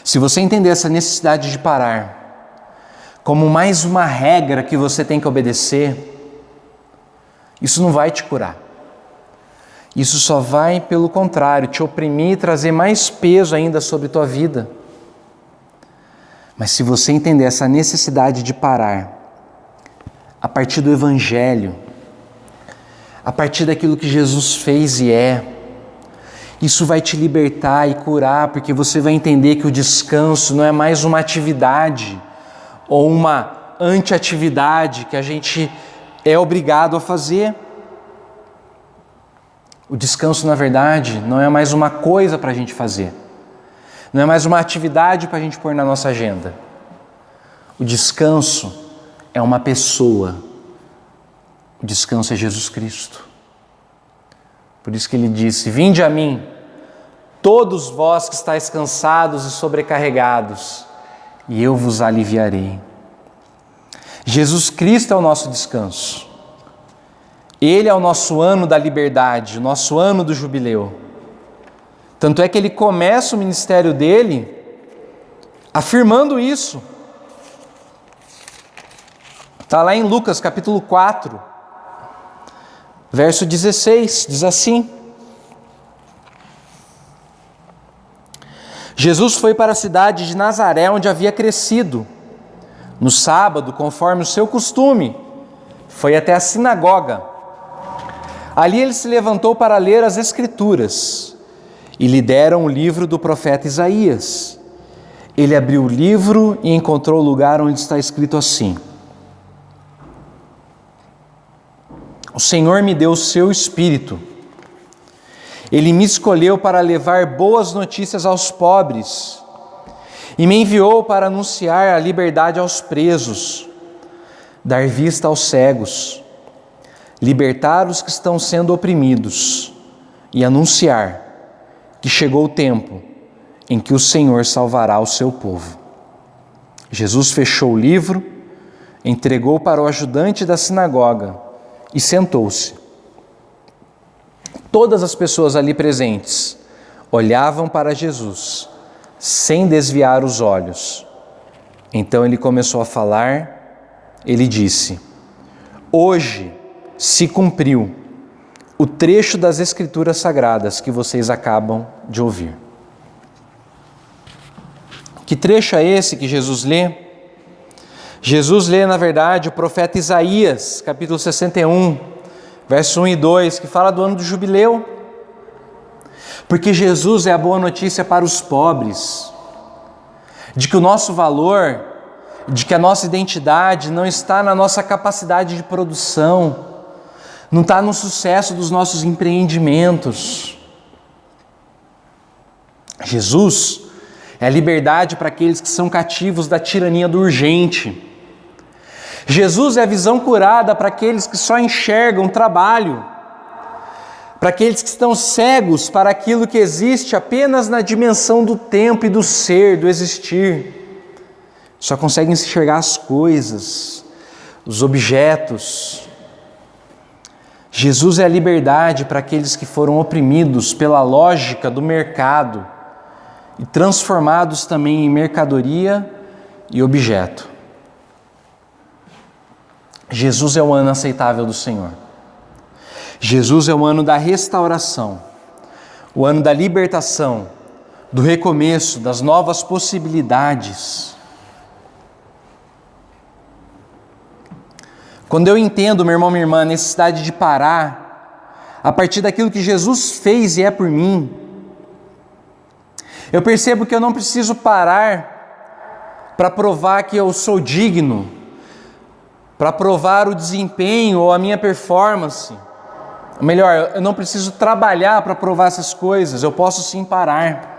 se você entender essa necessidade de parar como mais uma regra que você tem que obedecer, isso não vai te curar. Isso só vai, pelo contrário, te oprimir e trazer mais peso ainda sobre tua vida. Mas se você entender essa necessidade de parar, a partir do Evangelho, a partir daquilo que Jesus fez e é, isso vai te libertar e curar, porque você vai entender que o descanso não é mais uma atividade ou uma anti-atividade que a gente é obrigado a fazer. O descanso, na verdade, não é mais uma coisa para a gente fazer. Não é mais uma atividade para a gente pôr na nossa agenda. O descanso é uma pessoa. O descanso é Jesus Cristo. Por isso que ele disse: vinde a mim, todos vós que estáis cansados e sobrecarregados, e eu vos aliviarei. Jesus Cristo é o nosso descanso. Ele é o nosso ano da liberdade, o nosso ano do jubileu. Tanto é que ele começa o ministério dele afirmando isso. Está lá em Lucas capítulo 4, verso 16, diz assim: Jesus foi para a cidade de Nazaré, onde havia crescido. No sábado, conforme o seu costume, foi até a sinagoga. Ali ele se levantou para ler as Escrituras, e lhe deram o livro do profeta Isaías. Ele abriu o livro e encontrou o lugar onde está escrito assim: o Senhor me deu o seu Espírito. Ele me escolheu para levar boas notícias aos pobres e me enviou para anunciar a liberdade aos presos, dar vista aos cegos, libertar os que estão sendo oprimidos e anunciar que chegou o tempo em que o Senhor salvará o seu povo. Jesus fechou o livro, entregou para o ajudante da sinagoga e sentou-se. Todas as pessoas ali presentes olhavam para Jesus, sem desviar os olhos. Então ele começou a falar, ele disse: hoje se cumpriu o trecho das Escrituras Sagradas que vocês acabam de ouvir. Que trecho é esse que Jesus lê? Jesus lê, na verdade, o profeta Isaías, capítulo 61, verso 1 e 2, que fala do ano do jubileu. Porque Jesus é a boa notícia para os pobres, de que o nosso valor, de que a nossa identidade não está na nossa capacidade de produção, não está no sucesso dos nossos empreendimentos. Jesus é a liberdade para aqueles que são cativos da tirania do urgente. Jesus é a visão curada para aqueles que só enxergam trabalho, para aqueles que estão cegos para aquilo que existe apenas na dimensão do tempo e do ser, do existir. Só conseguem enxergar as coisas, os objetos. Jesus é a liberdade para aqueles que foram oprimidos pela lógica do mercado e transformados também em mercadoria e objeto. Jesus é o ano aceitável do Senhor. Jesus é o ano da restauração, o ano da libertação, do recomeço, das novas possibilidades. Quando eu entendo, meu irmão, minha irmã, a necessidade de parar a partir daquilo que Jesus fez e é por mim, eu percebo que eu não preciso parar para provar que eu sou digno, para provar o desempenho ou a minha performance. Ou melhor, eu não preciso trabalhar para provar essas coisas, eu posso sim parar.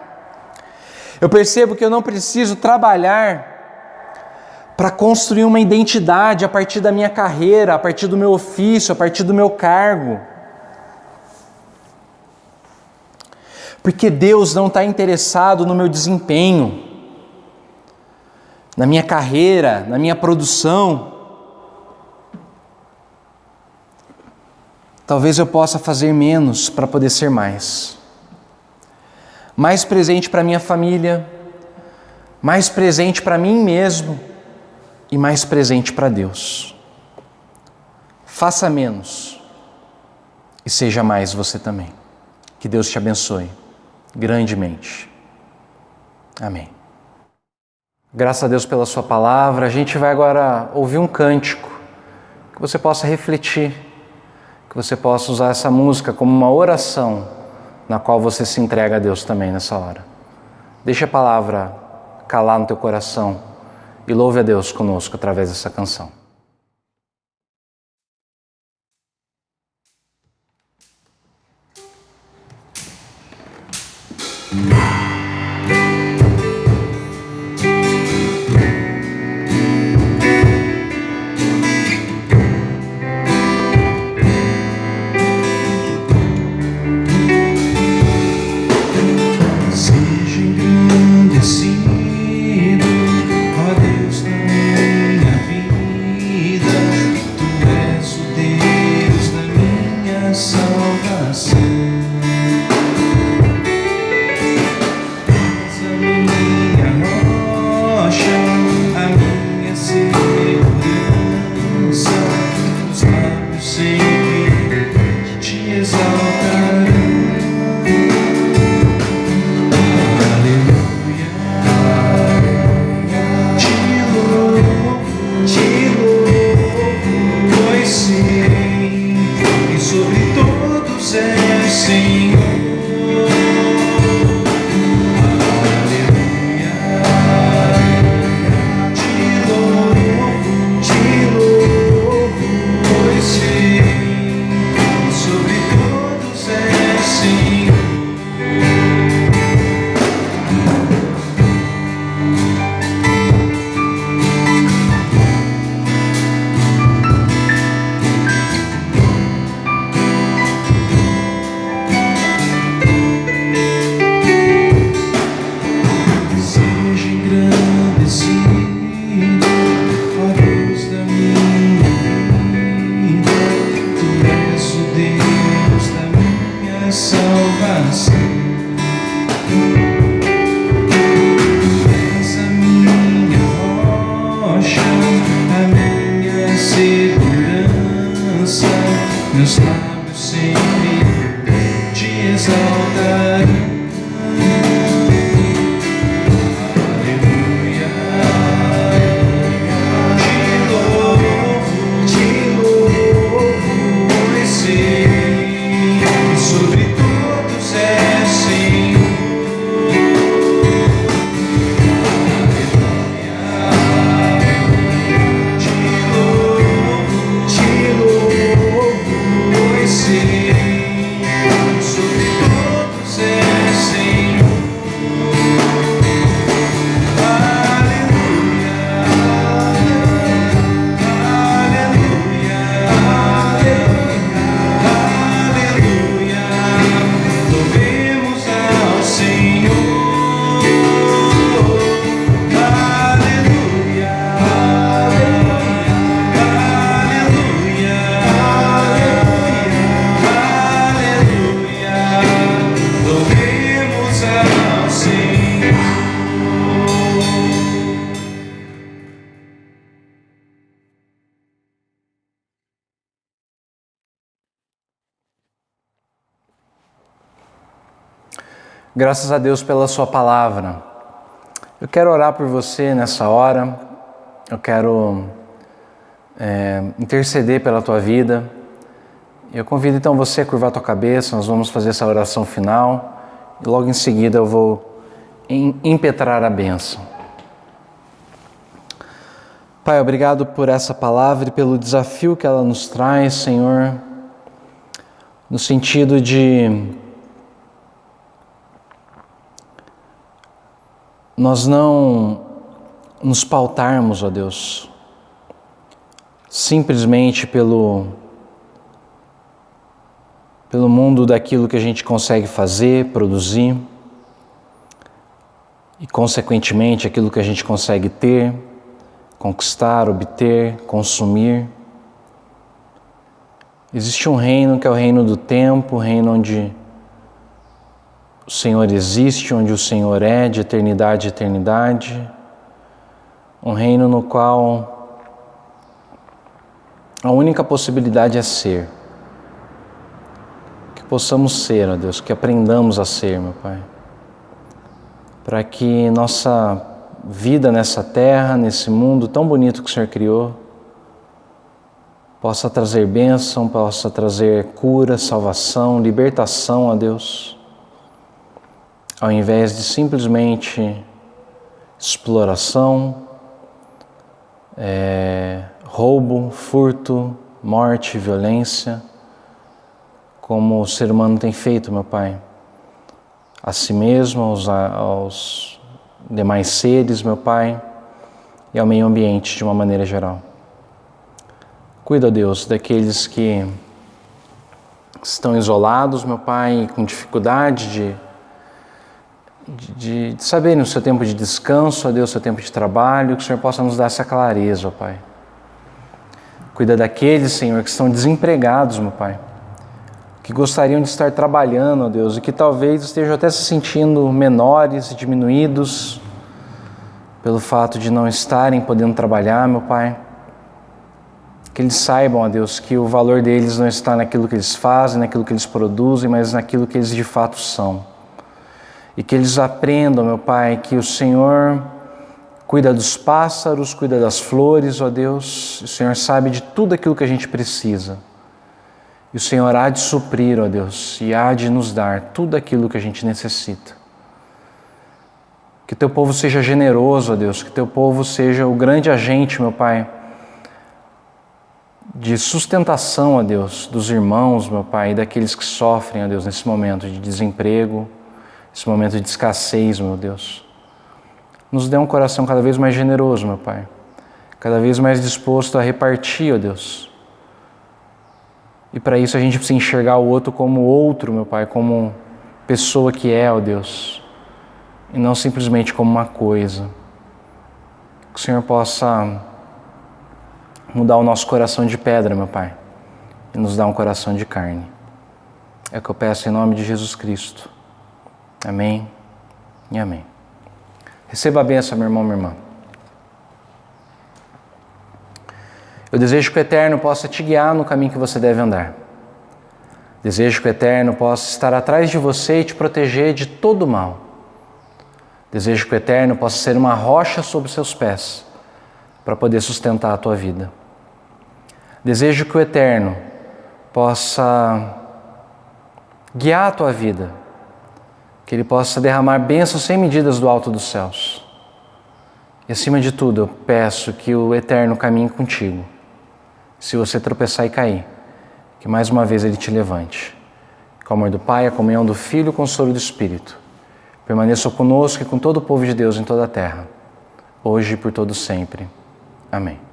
Eu percebo que eu não preciso trabalhar para construir uma identidade a partir da minha carreira, a partir do meu ofício, a partir do meu cargo. Porque Deus não está interessado no meu desempenho, na minha carreira, na minha produção. Talvez eu possa fazer menos para poder ser mais. Mais presente para minha família, mais presente para mim mesmo e mais presente para Deus. Faça menos e seja mais você também. Que Deus te abençoe grandemente. Amém. Graças a Deus pela sua palavra. A gente vai agora ouvir um cântico, que você possa refletir, que você possa usar essa música como uma oração na qual você se entrega a Deus também nessa hora. Deixa a palavra calar no teu coração e louve a Deus conosco através dessa canção. Graças a Deus pela sua palavra. Eu quero orar por você nessa hora. Eu quero interceder pela tua vida. Eu convido então você a curvar a tua cabeça. Nós vamos fazer essa oração final. E logo em seguida eu vou impetrar a bênção. Pai, obrigado por essa palavra e pelo desafio que ela nos traz, Senhor, no sentido de nós não nos pautarmos, ó Deus, simplesmente pelo mundo daquilo que a gente consegue fazer, produzir, e consequentemente aquilo que a gente consegue ter, conquistar, obter, consumir. Existe um reino que é o reino do tempo, o reino onde o Senhor existe, onde o Senhor é, de eternidade a eternidade. Um reino no qual a única possibilidade é ser. Que possamos ser, ó Deus, que aprendamos a ser, meu Pai. Para que nossa vida nessa terra, nesse mundo tão bonito que o Senhor criou, possa trazer bênção, possa trazer cura, salvação, libertação, ó Deus, ao invés de simplesmente exploração, roubo, furto, morte, violência, como o ser humano tem feito, meu Pai, a si mesmo, aos demais seres, meu Pai, e ao meio ambiente de uma maneira geral. Cuida, Deus, daqueles que estão isolados, meu Pai, com dificuldade de saberem o seu tempo de descanso, ó Deus, o seu tempo de trabalho, que o Senhor possa nos dar essa clareza, ó Pai. Cuida daqueles, Senhor, que estão desempregados, meu Pai, que gostariam de estar trabalhando, ó Deus, e que talvez estejam até se sentindo menores, diminuídos, pelo fato de não estarem podendo trabalhar, meu Pai. Que eles saibam, ó Deus, que o valor deles não está naquilo que eles fazem, naquilo que eles produzem, mas naquilo que eles de fato são. E que eles aprendam, meu Pai, que o Senhor cuida dos pássaros, cuida das flores, ó Deus. O Senhor sabe de tudo aquilo que a gente precisa. E o Senhor há de suprir, ó Deus, e há de nos dar tudo aquilo que a gente necessita. Que teu povo seja generoso, ó Deus, que teu povo seja o grande agente, meu Pai, de sustentação, ó Deus, dos irmãos, meu Pai, e daqueles que sofrem, ó Deus, nesse momento de desemprego, nesse momento de escassez, meu Deus. Nos dê um coração cada vez mais generoso, meu Pai, cada vez mais disposto a repartir, ó Deus. E para isso a gente precisa enxergar o outro como outro, meu Pai, como pessoa que é, ó Deus, e não simplesmente como uma coisa. Que o Senhor possa mudar o nosso coração de pedra, meu Pai, e nos dar um coração de carne. É o que eu peço em nome de Jesus Cristo. Amém e amém. Receba a bênção, meu irmão, minha irmã. Eu desejo que o Eterno possa te guiar no caminho que você deve andar. Desejo que o Eterno possa estar atrás de você e te proteger de todo mal. Desejo que o Eterno possa ser uma rocha sob seus pés para poder sustentar a tua vida. Desejo que o Eterno possa guiar a tua vida, que Ele possa derramar bênçãos sem medidas do alto dos céus. E acima de tudo, eu peço que o Eterno caminhe contigo. Se você tropeçar e cair, que mais uma vez Ele te levante. Com o amor do Pai, a comunhão do Filho e o consolo do Espírito permaneçam conosco e com todo o povo de Deus em toda a terra, hoje e por todo sempre. Amém.